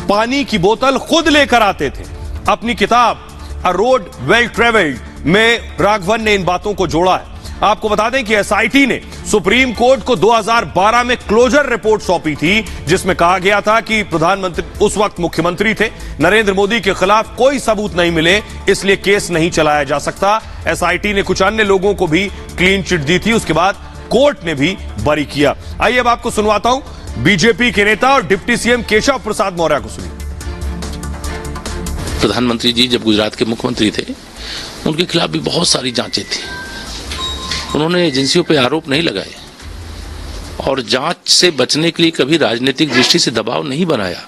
पानी की बोतल खुद लेकर आते थे। अपनी किताब अ रोड वेल ट्रेवल्ड में राघवन ने इन बातों को जोड़ा है। आपको बता दें कि एसआईटी ने सुप्रीम कोर्ट को 2012 में क्लोजर रिपोर्ट सौंपी थी, जिसमें कहा गया था कि प्रधानमंत्री, उस वक्त मुख्यमंत्री थे, नरेंद्र मोदी के खिलाफ कोई सबूत नहीं मिले, इसलिए केस नहीं चलाया जा सकता। एसआईटी ने कुछ अन्य लोगों को भी क्लीन चिट दी थी, उसके बाद कोर्ट ने भी बरी किया। आइए अब आपको सुनवाता हूं बीजेपी के नेता और डिप्टी सीएम केशव प्रसाद मौर्य को। सुनिए। प्रधानमंत्री जी जब गुजरात के मुख्यमंत्री थे, उनके खिलाफ भी बहुत सारी जांचें थी। उन्होंने एजेंसियों पर आरोप नहीं लगाए, और जांच से बचने के लिए कभी राजनीतिक दृष्टि से दबाव नहीं बनाया।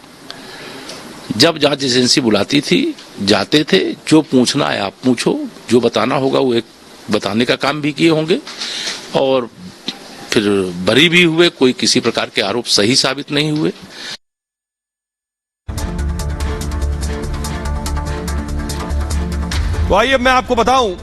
जब जांच एजेंसी बुलाती थी जाते थे, जो पूछना है आप पूछो, जो बताना होगा वो एक बताने का काम भी किए होंगे और फिर बरी भी हुए, कोई किसी प्रकार के आरोप सही साबित नहीं हुए। तो आइए मैं आपको बताऊं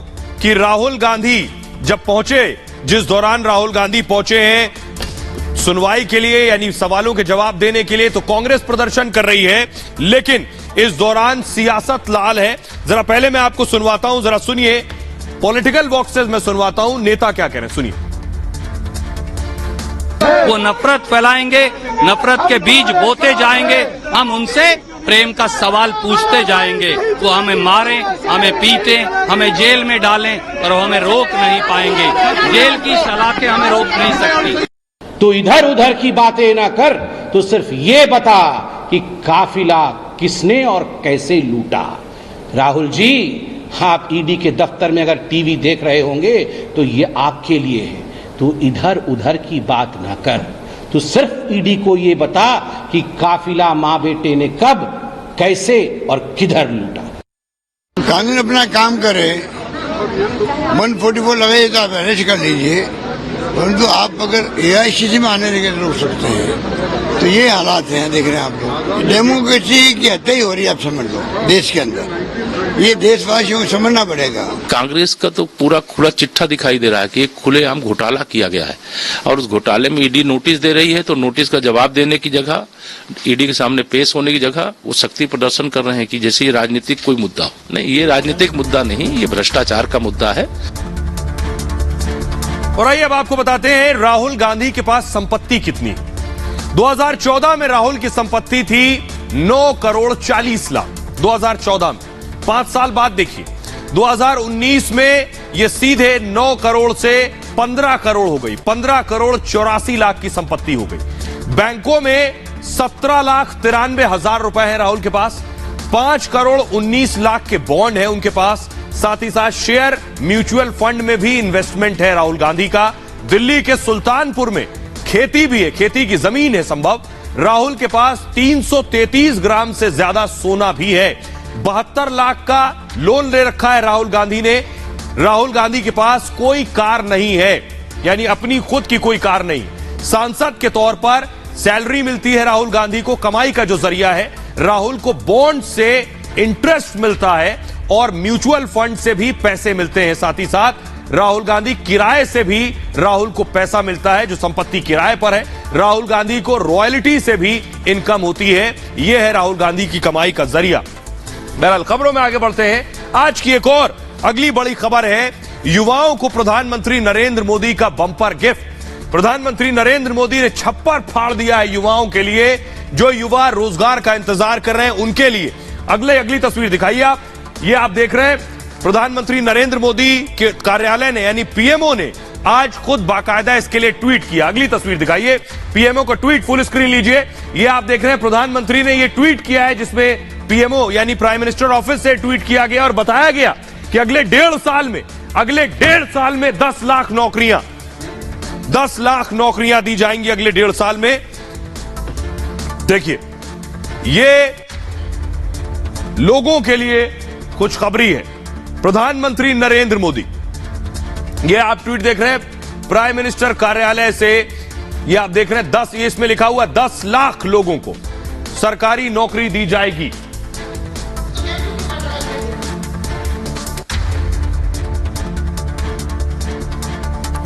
कि राहुल गांधी जब पहुंचे, जिस दौरान राहुल गांधी पहुंचे हैं सुनवाई के लिए यानी सवालों के जवाब देने के लिए, तो कांग्रेस प्रदर्शन कर रही है, लेकिन इस दौरान सियासत लाल है। जरा पहले मैं आपको सुनवाता हूं, जरा सुनिए, पॉलिटिकल बॉक्सेस में सुनवाता हूं नेता क्या कह रहे हैं, सुनिए। वो नफरत फैलाएंगे, नफरत के बीज बोते जाएंगे, हम उनसे प्रेम का सवाल पूछते जाएंगे। वो हमें मारें, हमें पीटें, हमें जेल में डालें, पर वो हमें रोक नहीं पाएंगे। जेल की सलाखें हमें रोक नहीं सकती। तो इधर उधर की बातें ना कर, तो सिर्फ ये बता कि काफिला किसने और कैसे लूटा। राहुल जी, आप ईडी के दफ्तर में अगर टीवी देख रहे होंगे तो ये आपके लिए है। तो इधर उधर की बात ना कर, तो सिर्फ ईडी को ये बता कि काफिला मां बेटे ने कब, कैसे और किधर लूटा। कानून अपना काम करे, 144 लगाइए तो आप अरेस्ट कर लीजिए, परंतु आप अगर एआईसीसी में आने लगे तो रोक सकते हैं। तो ये हालात हैं, देख रहे हैं आप लोग। डेमोक्रेसी की हत्या ही हो रही है, आप समझ लो देश के अंदर। ये देशवासियों को समझना पड़ेगा। कांग्रेस का तो पूरा खुला चिट्ठा दिखाई दे रहा है कि एक खुलेआम घोटाला किया गया है और उस घोटाले में ईडी नोटिस दे रही है, तो नोटिस का जवाब देने की जगह, ईडी के सामने पेश होने की जगह वो शक्ति प्रदर्शन कर रहे हैं कि जैसे ये राजनीतिक कोई मुद्दा हो। नहीं, ये राजनीतिक मुद्दा नहीं, ये भ्रष्टाचार का मुद्दा है। और आइए अब आपको बताते हैं राहुल गांधी के पास संपत्ति कितनी। 2014 में राहुल की संपत्ति थी 9 करोड़ 40 लाख। 2014 में 5 साल बाद देखिए 2019 में यह सीधे 9 करोड़ से 15 करोड़ हो गई। 15 करोड़ 84 लाख की संपत्ति हो गई। बैंकों में 17,93,000 रुपए है राहुल के पास। 5 करोड़ 19 लाख के बॉन्ड है उनके पास। साथ ही साथ शेयर म्यूचुअल फंड में भी इन्वेस्टमेंट है राहुल गांधी का। दिल्ली के सुल्तानपुर में खेती भी है, खेती की जमीन है संभव। राहुल के पास 333 ग्राम से ज्यादा सोना भी है। 72 लाख का लोन ले रखा है राहुल गांधी ने। राहुल गांधी के पास कोई कार नहीं है, यानी अपनी खुद की कोई कार नहीं। सांसद के तौर पर सैलरी मिलती है राहुल गांधी को, कमाई का जो जरिया है। राहुल को बॉन्ड से इंटरेस्ट मिलता है और म्यूचुअल फंड से भी पैसे मिलते हैं। साथ ही साथ राहुल गांधी किराए से भी राहुल को पैसा मिलता है, जो संपत्ति किराए पर है। राहुल गांधी को रॉयल्टी से भी इनकम होती है। यह है राहुल गांधी की कमाई का जरिया। बहरहाल खबरों में आगे बढ़ते हैं। आज की एक और अगली बड़ी खबर है, युवाओं को प्रधानमंत्री नरेंद्र मोदी का बम्पर गिफ्ट। प्रधानमंत्री नरेंद्र मोदी ने छप्पर फाड़ दिया है युवाओं के लिए। जो युवा रोजगार का इंतजार कर रहे हैं उनके लिए। अगली तस्वीर दिखाइए आप। ये आप देख रहे हैं प्रधानमंत्री नरेंद्र मोदी के कार्यालय ने यानी पीएमओ ने आज खुद बाकायदा इसके लिए ट्वीट किया। अगली तस्वीर दिखाइए, पीएमओ का ट्वीट फुल स्क्रीन लीजिए। ये आप देख रहे हैं प्रधानमंत्री ने ये ट्वीट किया है, जिसमें पीएमओ यानी प्राइम मिनिस्टर ऑफिस से ट्वीट किया गया और बताया गया कि अगले 1.5 साल में 10 लाख नौकरियां दी जाएंगी अगले 1.5 साल में। देखिए, ये लोगों के लिए खुशखबरी है। प्रधानमंत्री नरेंद्र मोदी, ये आप ट्वीट देख रहे हैं प्राइम मिनिस्टर कार्यालय से। ये आप देख रहे हैं 10, इसमें लिखा हुआ 10 लाख लोगों को सरकारी नौकरी दी जाएगी।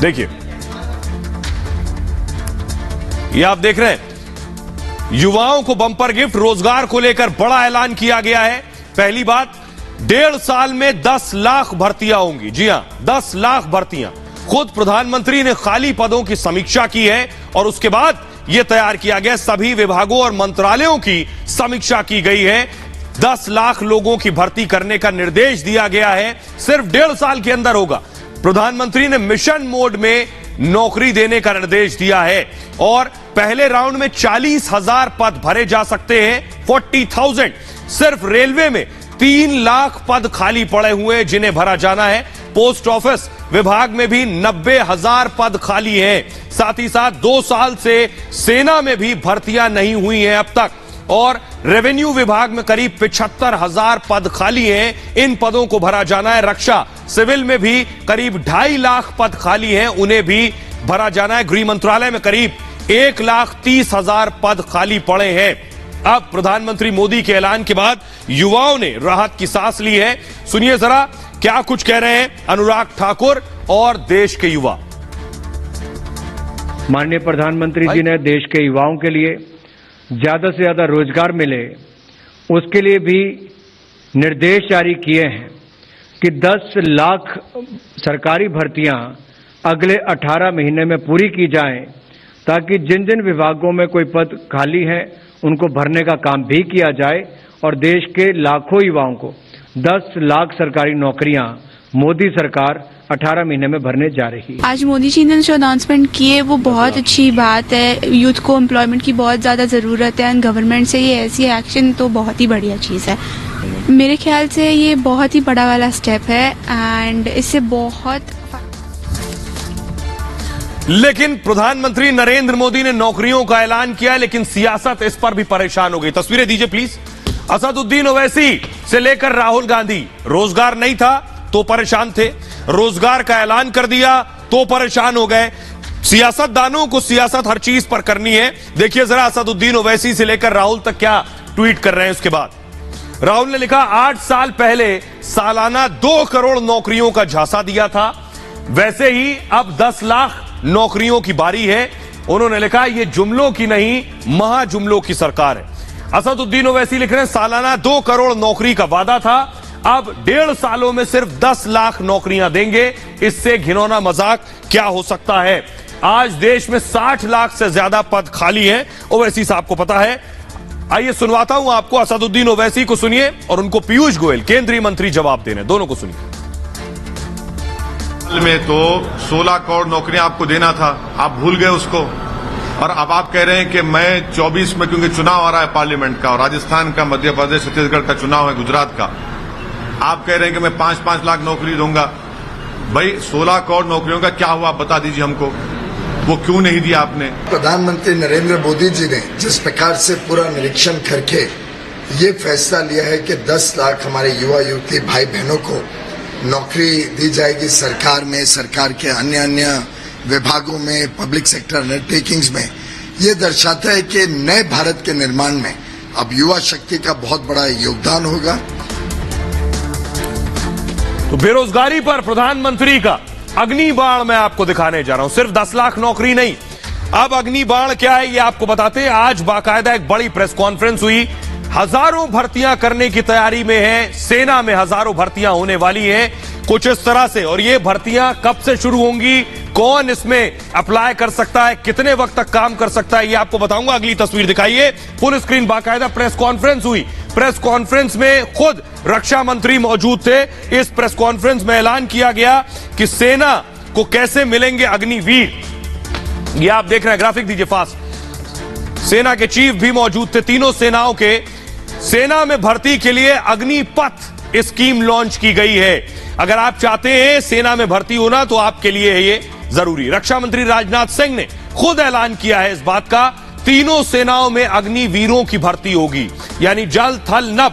देखिए, ये आप देख रहे हैं युवाओं को बम्पर गिफ्ट, रोजगार को लेकर बड़ा ऐलान किया गया है। पहली बात, 1.5 साल में 10 लाख भर्तियां होंगी। जी हां, 10 लाख भर्तियां। खुद प्रधानमंत्री ने खाली पदों की समीक्षा की है और उसके बाद यह तैयार किया गया, सभी विभागों और मंत्रालयों की समीक्षा की गई है। 10 लाख लोगों की भर्ती करने का निर्देश दिया गया है। सिर्फ 1.5 साल के अंदर होगा। प्रधानमंत्री ने मिशन मोड में नौकरी देने का निर्देश दिया है और पहले राउंड में 40,000 पद भरे जा सकते हैं। 40,000। सिर्फ रेलवे में 3 लाख पद खाली पड़े हुए जिन्हें भरा जाना है। पोस्ट ऑफिस विभाग में भी 90,000 पद खाली हैं। साथ ही साथ 2 साल से सेना में भी भर्तियां नहीं हुई हैं अब तक, और रेवेन्यू विभाग में करीब 75,000 पद खाली हैं, इन पदों को भरा जाना है। रक्षा सिविल में भी करीब 2.5 लाख पद खाली हैं, उन्हें भी भरा जाना है। गृह मंत्रालय में करीब 1,30,000 पद खाली पड़े हैं। अब प्रधानमंत्री मोदी के ऐलान के बाद युवाओं ने राहत की सांस ली है। सुनिए जरा क्या कुछ कह रहे हैं अनुराग ठाकुर और देश के युवा। माननीय प्रधानमंत्री जी ने देश के युवाओं के लिए ज्यादा से ज्यादा रोजगार मिले, उसके लिए भी निर्देश जारी किए हैं कि 10 लाख सरकारी भर्तियां अगले 18 महीने में पूरी की जाएं, ताकि जिन जिन विभागों में कोई पद खाली है उनको भरने का काम भी किया जाए और देश के लाखों युवाओं को 10 लाख सरकारी नौकरियां मोदी सरकार 18 महीने में भरने जा रही है। आज मोदी जी ने जो अनाउंसमेंट किए वो बहुत अच्छी बात है। यूथ को एम्प्लॉयमेंट की बहुत ज़्यादा ज़रूरत है, एंड गवर्नमेंट से ये ऐसी एक्शन तो बहुत ही बढ़िया चीज़ है। मेरे ख्याल से ये बहुत ही बड़ा वाला स्टेप है एंड इससे बहुत। लेकिन प्रधानमंत्री नरेंद्र मोदी ने नौकरियों का ऐलान किया, लेकिन सियासत इस पर भी परेशान हो गई। तस्वीरें दीजिए प्लीज। असदुद्दीन ओवैसी से लेकर राहुल गांधी, रोजगार नहीं था तो परेशान थे, रोजगार का ऐलान कर दिया तो परेशान हो गए। सियासतदानों को सियासत हर चीज पर करनी है। देखिए जरा असदुद्दीन ओवैसी से लेकर राहुल तक क्या ट्वीट कर रहे हैं। उसके बाद राहुल ने लिखा, 8 साल पहले सालाना 2 करोड़ नौकरियों का झांसा दिया था, वैसे ही अब 10 लाख नौकरियों की बारी है। उन्होंने लिखा, यह जुमलों की नहीं महाजुमलों की सरकार है। असदुद्दीन ओवैसी लिख रहे हैं, सालाना 2 करोड़ नौकरी का वादा था, अब 1.5 सालों में सिर्फ 10 लाख नौकरियां देंगे, इससे घिनौना मजाक क्या हो सकता है। आज देश में 60 लाख से ज्यादा पद खाली हैं, ओवैसी साहब को पता है। आइए सुनवाता हूं आपको, असदुद्दीन ओवैसी को सुनिए और उनको पीयूष गोयल केंद्रीय मंत्री जवाब देने, दोनों को सुनिए। में तो 16 करोड़ नौकरियां आपको देना था, आप भूल गए उसको, और अब आप कह रहे हैं कि मैं 24 में, क्योंकि चुनाव आ रहा है पार्लियामेंट का और राजस्थान का, मध्य प्रदेश, छत्तीसगढ़ का चुनाव है, गुजरात का, आप कह रहे हैं कि मैं 5-5 लाख नौकरी दूंगा। भाई 16 करोड़ नौकरियों का क्या हुआ, बता दीजिए हमको, वो क्यों नहीं दिया आपने। प्रधानमंत्री नरेंद्र मोदी जी ने जिस प्रकार से पूरा निरीक्षण करके ये फैसला लिया है कि 10 लाख हमारे युवा युवती भाई बहनों को नौकरी दी जाएगी सरकार में, सरकार के अन्य विभागों में, पब्लिक सेक्टर अंडरटेकिंग्स में, ये दर्शाता है कि नए भारत के निर्माण में अब युवा शक्ति का बहुत बड़ा योगदान होगा। तो बेरोजगारी पर प्रधानमंत्री का अग्निबाण मैं आपको दिखाने जा रहा हूं। सिर्फ 10 लाख नौकरी नहीं, अब अग्निबाण क्या है ये आपको बताते हैं। आज बाकायदा एक बड़ी प्रेस कॉन्फ्रेंस हुई, हजारों भर्तियां करने की तैयारी में है, सेना में हजारों भर्तियां होने वाली हैं कुछ इस तरह से। और ये भर्तियां कब से शुरू होंगी, कौन इसमें अप्लाई कर सकता है, कितने वक्त तक काम कर सकता है, ये आपको बताऊंगा। अगली तस्वीर दिखाइए, फुल स्क्रीन बाकायदा प्रेस कॉन्फ्रेंस हुई। प्रेस कॉन्फ्रेंस में खुद रक्षा मंत्री मौजूद थे। इस प्रेस कॉन्फ्रेंस में ऐलान किया गया कि सेना को कैसे मिलेंगे अग्निवीर। ये आप देख रहे हैं, ग्राफिक दीजिए फास्ट। सेना के चीफ भी मौजूद थे, तीनों सेनाओं के। सेना में भर्ती के लिए अग्निपथ स्कीम लॉन्च की गई है। अगर आप चाहते हैं सेना में भर्ती होना तो आपके लिए है ये जरूरी। रक्षा मंत्री राजनाथ सिंह ने खुद ऐलान किया है इस बात का, तीनों सेनाओं में अग्निवीरों की भर्ती होगी, यानी जल थल नभ।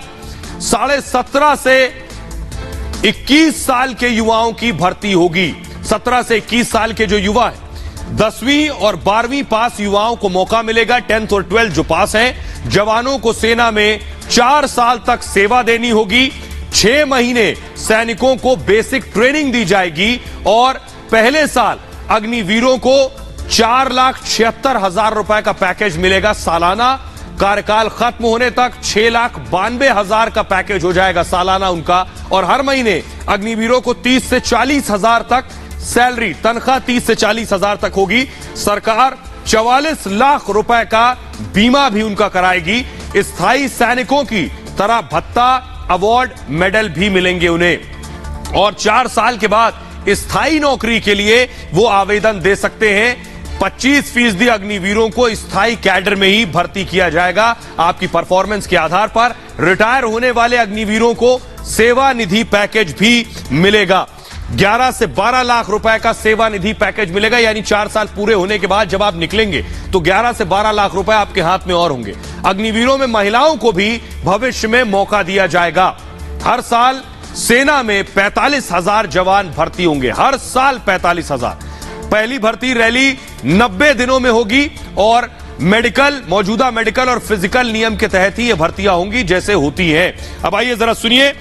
17.5 से 21 साल के युवाओं की भर्ती होगी। 17 से 21 साल के जो युवा है, 10वीं और 12वीं पास युवाओं को मौका मिलेगा। 10th और 12th जो पास हैं जवानों को सेना में 4 साल तक सेवा देनी होगी। 6 महीने सैनिकों को बेसिक ट्रेनिंग दी जाएगी और पहले साल अग्निवीरों को 4,76,000 रुपए का पैकेज मिलेगा सालाना। कार्यकाल खत्म होने तक 6,92,000 का पैकेज हो जाएगा सालाना उनका। और हर महीने अग्निवीरों को 30 से 40,000 तक सैलरी, तनख्वाह 30 से 40,000 तक होगी। सरकार 44 लाख रुपए का बीमा भी उनका कराएगी। स्थायी सैनिकों की तरह भत्ता, अवार्ड, मेडल भी मिलेंगे उन्हें। और 4 साल के बाद स्थायी नौकरी के लिए वो आवेदन दे सकते हैं। 25% अग्निवीरों को स्थायी कैडर में ही भर्ती किया जाएगा आपकी परफॉर्मेंस के आधार पर। रिटायर होने वाले अग्निवीरों को सेवा निधि पैकेज भी मिलेगा। 11 से 12 लाख रुपए का सेवा निधि पैकेज मिलेगा, यानी 4 साल पूरे होने के बाद जब आप निकलेंगे तो 11 से 12 लाख रुपए आपके हाथ में और होंगे। अग्निवीरों में महिलाओं को भी भविष्य में मौका दिया जाएगा। हर साल सेना में 45,000 जवान भर्ती होंगे, हर साल 45,000। पहली भर्ती रैली 90 दिनों में होगी और मौजूदा मेडिकल और फिजिकल नियम के तहत ही ये भर्तियां होंगी जैसे होती हैं। अब आइए जरा सुनिए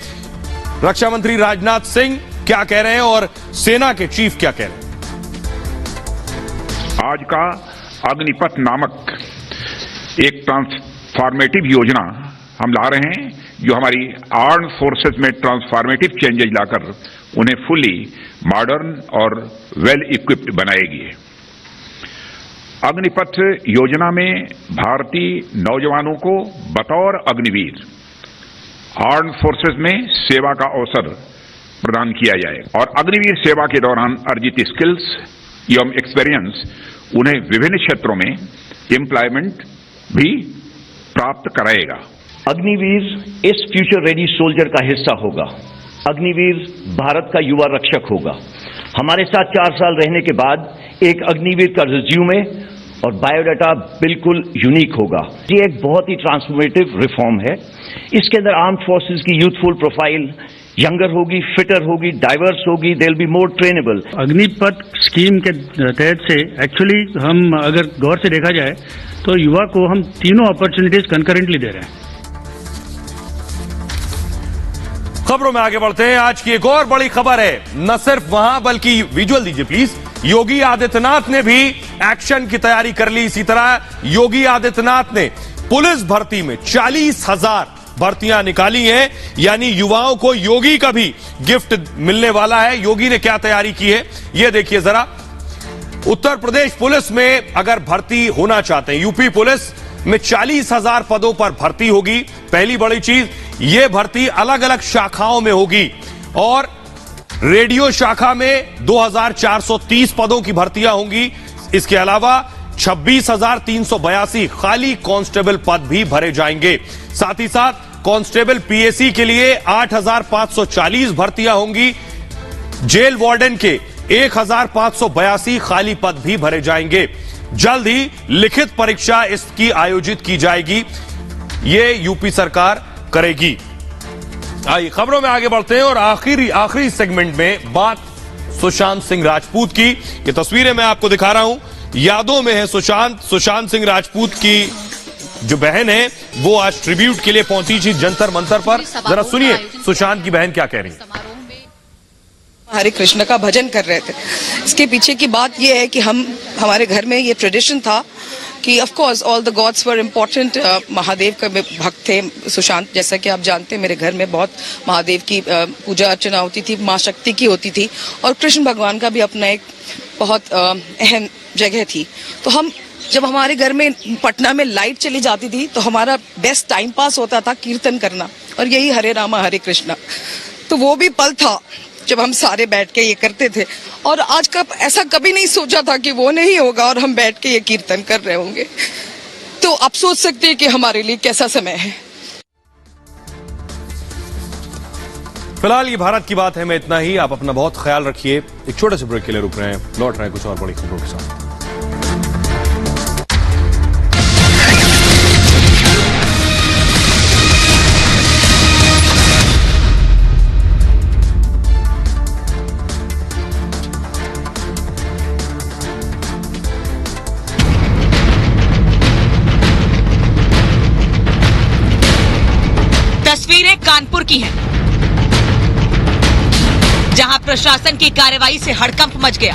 रक्षा मंत्री राजनाथ सिंह क्या कह रहे हैं और सेना के चीफ क्या कह रहे हैं। आज का अग्निपथ नामक एक ट्रांसफॉर्मेटिव योजना हम ला रहे हैं, जो हमारी आर्म्ड फोर्सेस में ट्रांसफॉर्मेटिव चेंजेज लाकर उन्हें फुली मॉडर्न और वेल इक्विप्ड बनाएगी। अग्निपथ योजना में भारतीय नौजवानों को बतौर अग्निवीर आर्म्ड फोर्सेस में सेवा का अवसर प्रदान किया जाए और अग्निवीर सेवा के दौरान अर्जित स्किल्स एवं एक्सपीरियंस उन्हें विभिन्न क्षेत्रों में एम्प्लॉयमेंट भी प्राप्त कराएगा। अग्निवीर इस फ्यूचर रेडी सोल्जर का हिस्सा होगा। अग्निवीर भारत का युवा रक्षक होगा। हमारे साथ 4 साल रहने के बाद एक अग्निवीर का रिज्यूमे और बायोडाटा बिल्कुल यूनिक होगा। ये एक बहुत ही ट्रांसफॉर्मेटिव रिफॉर्म है। इसके अंदर आर्म्ड फोर्सेस की यूथफुल प्रोफाइल यंगर होगी, फिटर होगी, डाइवर्स होगी, they will be more trainable. Agnipath scheme के तहत से एक्चुअली हम अगर गौर से देखा जाए तो युवा को हम तीनों अपॉर्चुनिटीज कंकरेंटली दे रहे हैं। खबरों में आगे बढ़ते हैं। आज की एक और बड़ी खबर है, न सिर्फ वहां बल्कि विजुअल दीजिए प्लीज। योगी आदित्यनाथ ने भी एक्शन की तैयारी कर ली। इसी तरह योगी आदित्यनाथ ने पुलिस भर्ती में 40,000 भर्तियां निकाली हैं, यानी युवाओं को योगी का भी गिफ्ट मिलने वाला है। योगी ने क्या तैयारी की है यह देखिए जरा। उत्तर प्रदेश पुलिस में अगर भर्ती होना चाहते हैं, यूपी पुलिस में 40,000 पदों पर भर्ती होगी। पहली बड़ी चीज, यह भर्ती अलग अलग शाखाओं में होगी और रेडियो शाखा में 2,430 पदों की भर्तियां होंगी। इसके अलावा 26,382 खाली कांस्टेबल पद भी भरे जाएंगे। साथ ही साथ कांस्टेबल पीएसी के लिए 8,540 भर्तियां होंगी। जेल वार्डन के 1,582 खाली पद भी भरे जाएंगे। जल्द ही लिखित परीक्षा इसकी आयोजित की जाएगी, ये यूपी सरकार करेगी। आइए खबरों में आगे बढ़ते हैं और आखिरी सेगमेंट में बात सुशांत सिंह राजपूत की। ये तस्वीरें मैं आपको दिखा रहा हूं, यादों में है सुशांत सिंह राजपूत की जो बहन है वो आज ट्रिब्यूट के लिए पहुंची थी जंतर मंतर पर। जरा सुनिए सुशांत की बहन क्या कह रही है। हरे कृष्ण का भजन कर रहे थे। इसके पीछे की बात यह है कि हमारे घर में ये ट्रेडिशन था कि of course all the gods were important. Mahadev का भक्त थे सुशांत, जैसा कि आप जानते हैं मेरे घर में बहुत महादेव की पूजा अर्चना होती थी, माँ शक्ति की होती थी और कृष्ण भगवान का भी अपना एक बहुत अहम जगह थी। तो जब हमारे घर में पटना में लाइट चली जाती थी तो हमारा बेस्ट टाइम पास होता था कीर्तन करना और यही हरे रामा हरे कृष्णा। तो वो भी पल था जब हम सारे बैठ के ये करते थे और आज का ऐसा कभी नहीं सोचा था कि वो नहीं होगा और हम बैठ के ये कीर्तन कर रहे होंगे। तो आप सोच सकते हैं कि हमारे लिए कैसा समय है। फिलहाल ये भारत की बात है में इतना ही। आप अपना बहुत ख्याल रखिए। एक छोटे से ब्रेक के लिए रुक रहे हैं, लौट रहे हैं कुछ और बड़ी खबरों के साथ। तस्वीरें कानपुर की हैं, जहां प्रशासन की कार्रवाई से हड़कंप मच गया।